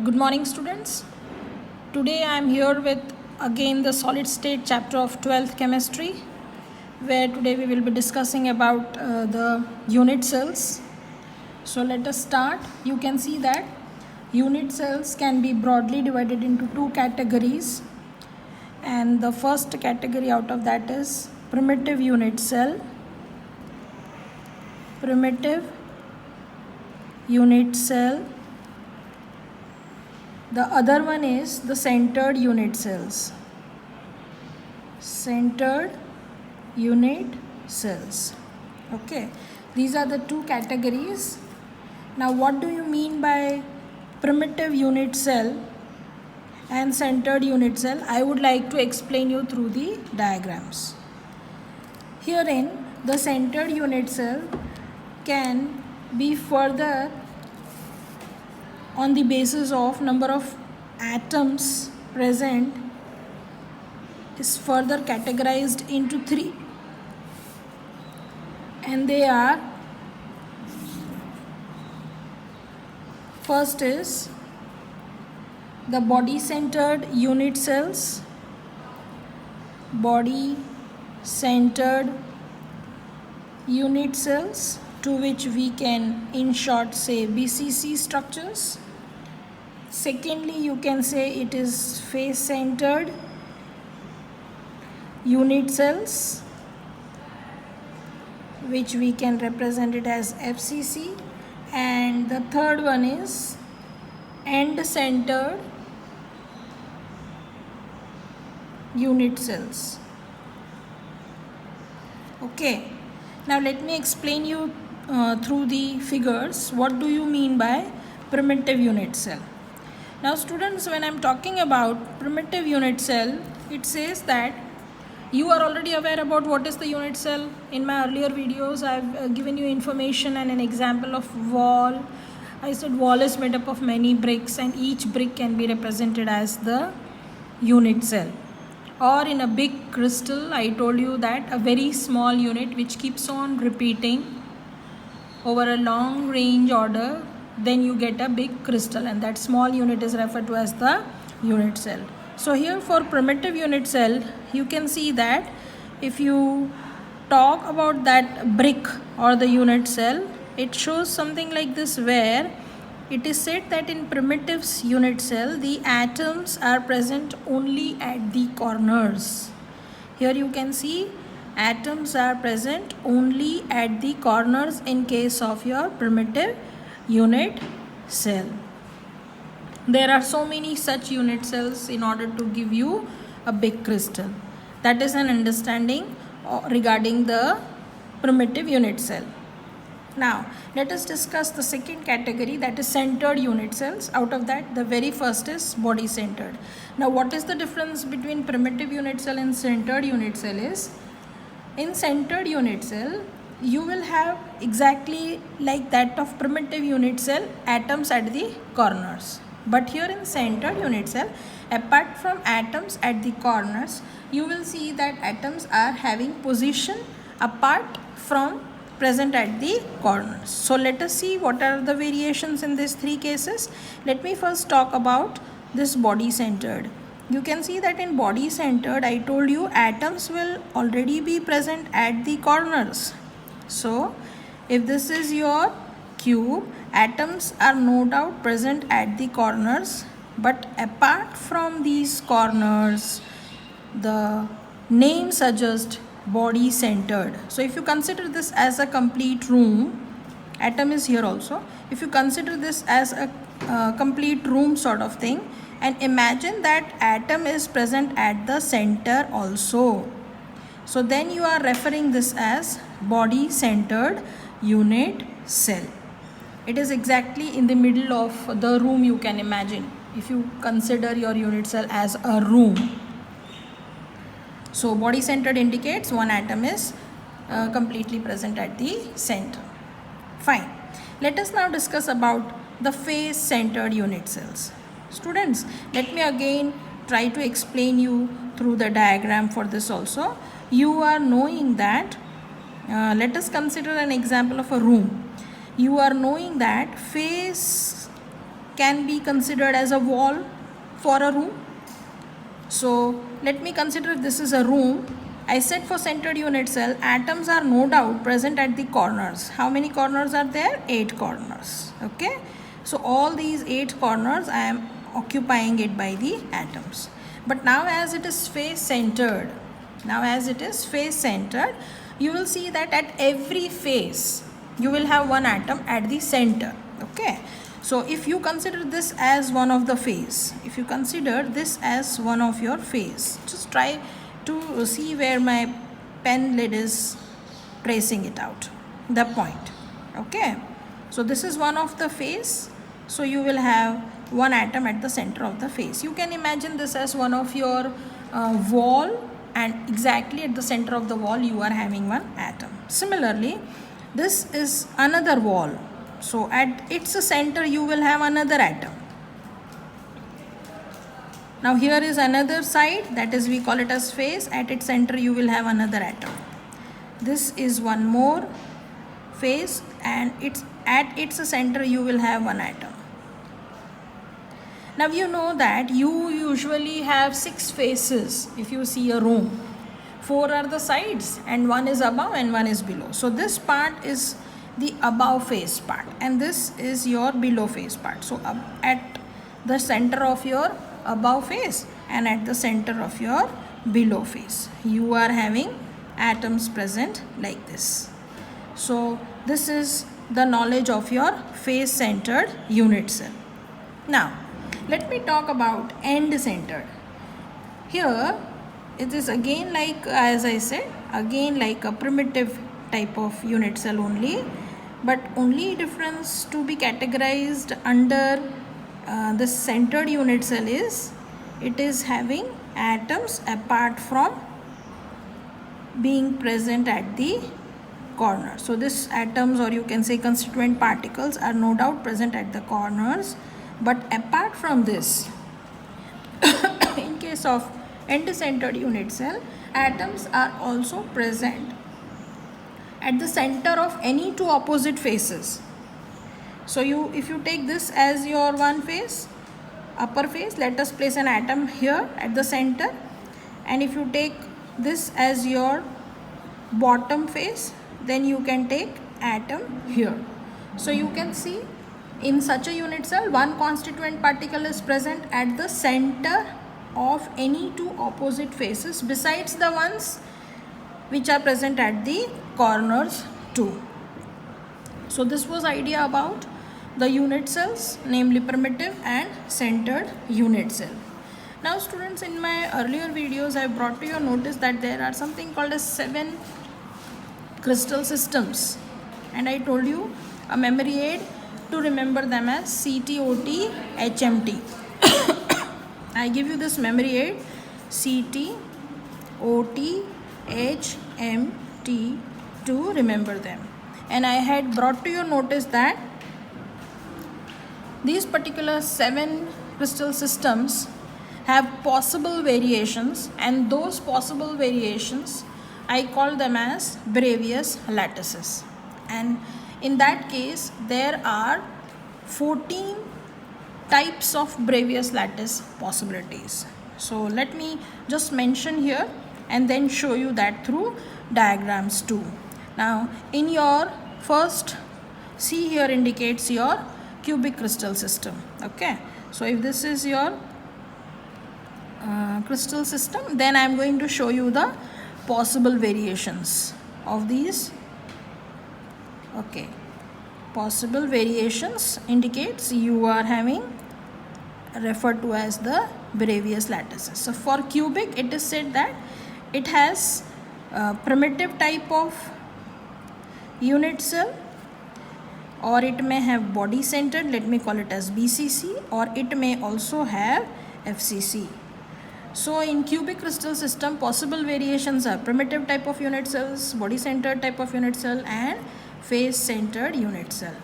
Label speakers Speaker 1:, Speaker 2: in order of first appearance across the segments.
Speaker 1: Good morning, students. Today I am here with again the solid state chapter of 12th chemistry, where today we will be discussing about the unit cells. So let us start. You can see that unit cells can be broadly divided into two categories, and the first category out of that is primitive unit cell. Primitive unit cell. The other one is the centered unit cells. Centered unit cells. Okay, these are the two categories. Now, what do you mean by primitive unit cell and centered unit cell? I would like to explain you through the diagrams. Herein, the centered unit cell can be further on the basis of number of atoms present is further categorized into three, and they are: first is the body centered unit cells, body centered unit cells, to which we can in short say BCC structures. Secondly, you can say it is face centered unit cells, which we can represent it as FCC. And the third one is end centered unit cells. Okay, now let me explain you through the figures what do you mean by primitive unit cell. Now students, when I'm talking about primitive unit cell, it says that you are already aware about what is the unit cell. In my earlier videos, I've given you information and an example of wall. I said wall is made up of many bricks and each brick can be represented as the unit cell. Or in a big crystal, I told you that a very small unit which keeps on repeating over a long range order, then you get a big crystal, and that small unit is referred to as the unit cell. So here for primitive unit cell, you can see that if you talk about that brick or the unit cell, it shows something like this, where it is said that in primitive unit cell, the atoms are present only at the corners. Here you can see atoms are present only at the corners in case of your primitive unit cell. There are so many such unit cells in order to give you a big crystal. That is an understanding regarding the primitive unit cell. Now, let us discuss the second category, that is centered unit cells. Out of that, the very first is body centered. Now, what is the difference between primitive unit cell and centered unit cell is, in centered unit cell, you will have exactly like that of primitive unit cell, atoms at the corners. But here in centered unit cell, apart from atoms at the corners, you will see that atoms are having position apart from present at the corners. So let us see what are the variations in these three cases. Let me first talk about this body centered. You can see that in body centered, I told you atoms will already be present at the corners. So if this is your cube, atoms are no doubt present at the corners, but apart from these corners, the name suggests body centered. So if you consider this as a complete room, atom is here also. If you consider this as a complete room sort of thing, and imagine that atom is present at the center also, so then you are referring this as body centered unit cell. It is exactly in the middle of the room, you can imagine, if you consider your unit cell as a room. So body centered indicates one atom is completely present at the center. Fine. Let us now discuss about the face centered unit cells. Students, let me again try to explain you through the diagram for this also. You are knowing that, let us consider an example of a room. You are knowing that face can be considered as a wall for a room. So let me consider this is a room. I said for centered unit cell, atoms are no doubt present at the corners. How many corners are there? 8 corners. Okay. So all these 8 corners I am occupying it by the atoms. But now as it is face centered, you will see that at every face you will have one atom at the center. Okay. So if you consider this as one of the face, just try to see where my pen lid is tracing it out, the point. Okay. So this is one of the face. So you will have one atom at the center of the face. You can imagine this as one of your wall, and exactly at the center of the wall you are having one atom. Similarly, this is another wall. So at its center you will have another atom. Now here is another side, that is we call it as face. At its center you will have another atom. This is one more face, and at its center you will have one atom. Now you know that you usually have 6 faces if you see a room. 4 are the sides and 1 is above and 1 is below. So this part is the above face part and this is your below face part. So at the center of your above face and at the center of your below face, you are having atoms present like this. So this is the knowledge of your face centered unit cell. Now let me talk about end centered. Here it is again like, as I said, again like a primitive type of unit cell only, but only difference to be categorized under the centered unit cell is it is having atoms apart from being present at the corner. So this atoms, or you can say constituent particles, are no doubt present at the corners, but apart from this, in case of end-centered unit cell, atoms are also present at the center of any 2 opposite faces. So if you take this as your one face, upper face, let us place an atom here at the center, and if you take this as your bottom face, then you can take atom here. So you can see in such a unit cell, one constituent particle is present at the center of any 2 opposite faces besides the ones which are present at the corners too. So this was idea about the unit cells, namely primitive and centered unit cell. Now students, in my earlier videos I brought to your notice that there are something called as 7 crystal systems, and I told you a memory aid to remember them as CT, OT, HMT. I give you this memory aid, CT, OT, HMT, to remember them. And I had brought to your notice that these particular 7 crystal systems have possible variations, and those possible variations I call them as Bravais lattices. And in that case, there are 14 types of Bravais lattice possibilities. So let me just mention here and then show you that through diagrams too. Now in your first, C here indicates your cubic crystal system. Okay, so if this is your crystal system, then I am going to show you the possible variations of these. Okay, possible variations indicates you are having referred to as the Bravais lattices. So for cubic, it is said that it has primitive type of unit cell, or it may have body centered, let me call it as BCC, or it may also have FCC. So in cubic crystal system, possible variations are primitive type of unit cells, body centered type of unit cell, and face centered unit cell.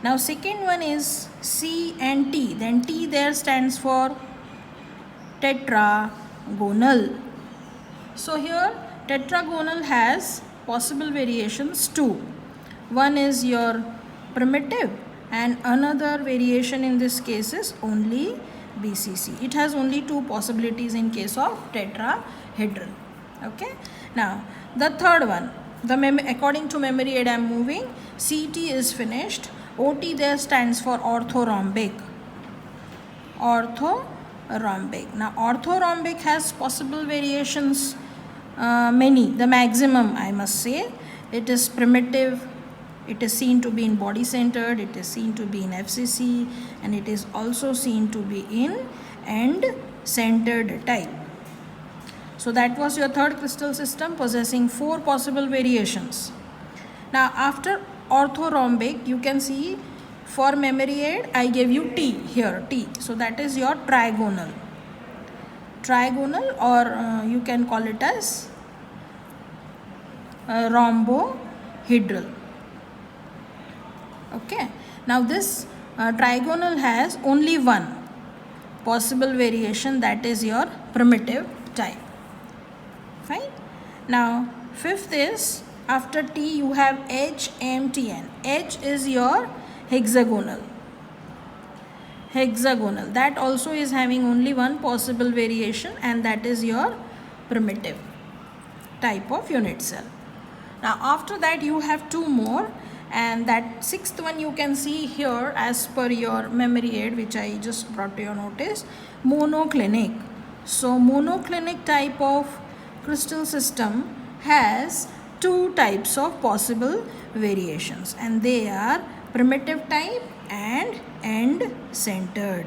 Speaker 1: Now second one is C and T. Then T there stands for tetragonal. So here tetragonal has possible variations too. One is your primitive and another variation in this case is only BCC. It has only two possibilities in case of tetrahedral. Okay. Now the third one, according to memory aid I am moving. CT is finished. OT there stands for orthorhombic. Orthorhombic. Now orthorhombic has possible variations, many. The maximum, I must say, it is primitive. It is seen to be in body centered, it is seen to be in FCC, and it is also seen to be in end centered type. So that was your third crystal system possessing 4 possible variations. Now after orthorhombic, you can see for memory aid I gave you T here, T. So that is your trigonal. Trigonal, or you can call it as rhombohedral. Okay. Now this trigonal has only one possible variation, that is your primitive type. Fine. Now fifth is, after T you have HMTN. H is your hexagonal. Hexagonal, that also is having only one possible variation, and that is your primitive type of unit cell. Now after that you have 2 more, and that sixth one you can see here as per your memory aid, which I just brought to your notice, monoclinic. So monoclinic type of crystal system has 2 types of possible variations, and they are primitive type and end centered.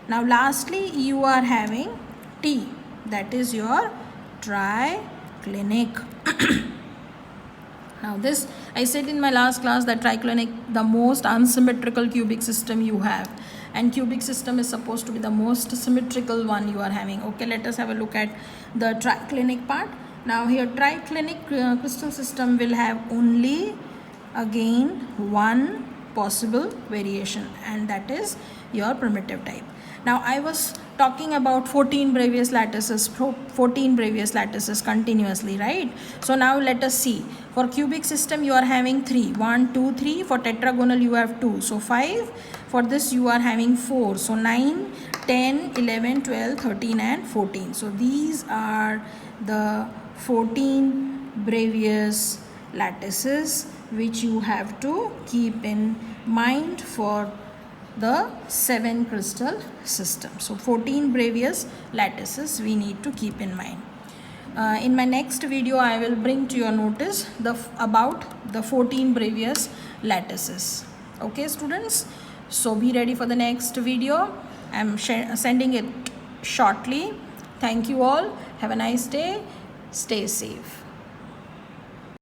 Speaker 1: Now lastly you are having T, that is your triclinic. Now this, I said in my last class that triclinic, the most unsymmetrical cubic system you have, and cubic system is supposed to be the most symmetrical one you are having. Okay, let us have a look at the triclinic part. Now here triclinic crystal system will have only again one possible variation, and that is your primitive type. Now I was talking about 14 Bravais lattices, 14 Bravais lattices continuously, right? So now let us see. For cubic system you are having 3, 1, 2, 3. For tetragonal you have 2, so 5. For this you are having 4, so 9, 10, 11, 12, 13 and 14. So these are the 14 Bravais lattices which you have to keep in mind for the 7 crystal system. So 14 Bravais lattices we need to keep in mind. In my next video I will bring to your notice about the 14 Bravais lattices. Okay students, so be ready for the next video. I am sending it shortly. Thank you all. Have a nice day. Stay safe.